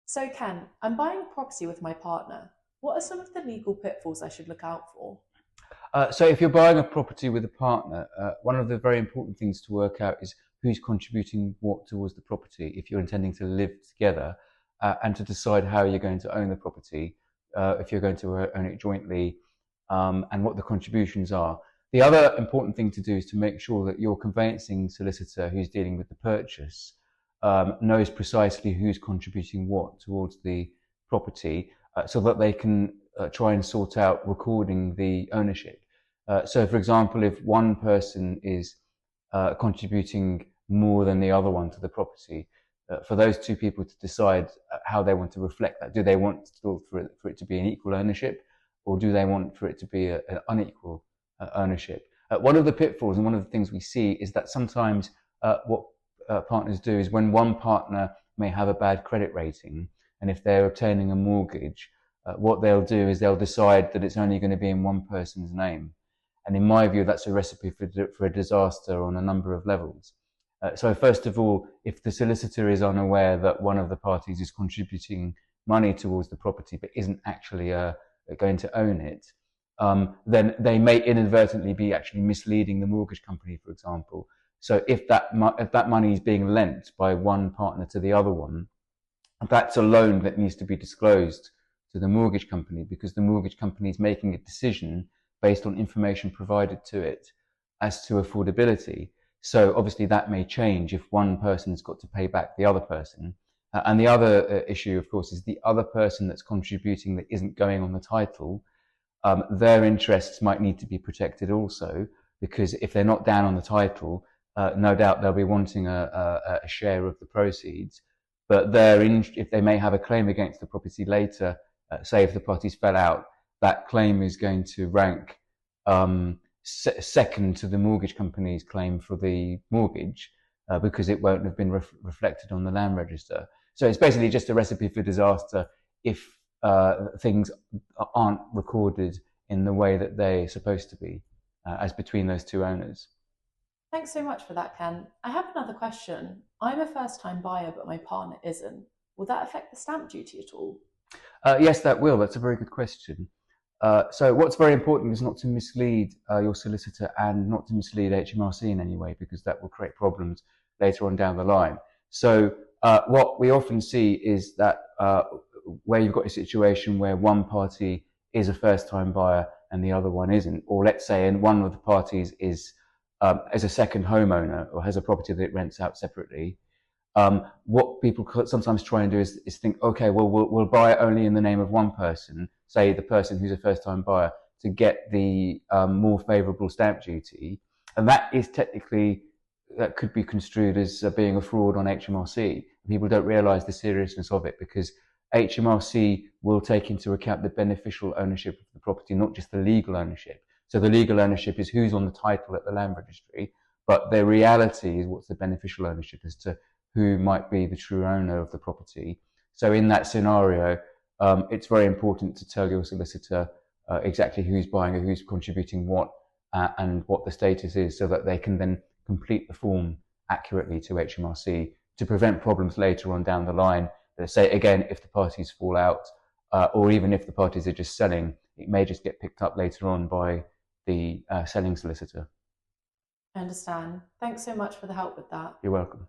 So Ken, I'm buying a property with my partner. What are some of the legal pitfalls I should look out for? So if you're buying a property with a partner, one of the very important things to work out is who's contributing what towards the property if you're intending to live together, and to decide how you're going to own the property, if you're going to own it jointly, and what the contributions are. The other important thing to do is to make sure that your conveyancing solicitor who's dealing with the purchase knows precisely who's contributing what towards the property, so that they can try and sort out recording the ownership. So, for example, if one person is contributing more than the other one to the property, for those two people to decide how they want to reflect that. Do they want still for it to be an equal ownership, or do they want for it to be an unequal ownership? One of the pitfalls and one of the things we see is that sometimes what partners do is, when one partner may have a bad credit rating, and if they're obtaining a mortgage, what they'll do is they'll decide that it's only going to be in one person's name. And in my view, that's a recipe for a disaster on a number of levels. So first of all, if the solicitor is unaware that one of the parties is contributing money towards the property but isn't actually going to own it, then they may inadvertently be actually misleading the mortgage company, for example. So if that money is being lent by one partner to the other one, that's a loan that needs to be disclosed to the mortgage company, because the mortgage company is making a decision based on information provided to it as to affordability. So obviously that may change if one person's got to pay back the other person. And the other issue, of course, is the other person that's contributing that isn't going on the title. Their interests might need to be protected also, because if they're not down on the title, no doubt they'll be wanting a share of the proceeds. But if they may have a claim against the property later, say if the parties fell out, that claim is going to rank second to the mortgage company's claim for the mortgage, because it won't have been reflected on the land register. So it's basically just a recipe for disaster if things aren't recorded in the way that they're supposed to be, as between those two owners. Thanks so much for that, Ken. I have another question. I'm a first time buyer, but my partner isn't. Will that affect the stamp duty at all? Yes, that will. That's a very good question. So what's very important is not to mislead your solicitor and not to mislead HMRC in any way, because that will create problems later on down the line. So what we often see is that where you've got a situation where one party is a first-time buyer and the other one isn't, or let's say and one of the parties is as a second homeowner or has a property that it rents out separately, what people sometimes try and do is think, okay, well, we'll buy it only in the name of one person, say the person who's a first-time buyer, to get the more favourable stamp duty, and that is technically, that could be construed as being a fraud on HMRC. People don't realise the seriousness of it, because HMRC will take into account the beneficial ownership of the property, not just the legal ownership. So the legal ownership is who's on the title at the land registry, but the reality is what's the beneficial ownership as to who might be the true owner of the property. So in that scenario, it's very important to tell your solicitor exactly who's buying it, who's contributing what, and what the status is, so that they can then complete the form accurately to HMRC to prevent problems later on down the line. Say again, if the parties fall out, or even if the parties are just selling, it may just get picked up later on by the selling solicitor. I understand. Thanks so much for the help with that. You're welcome.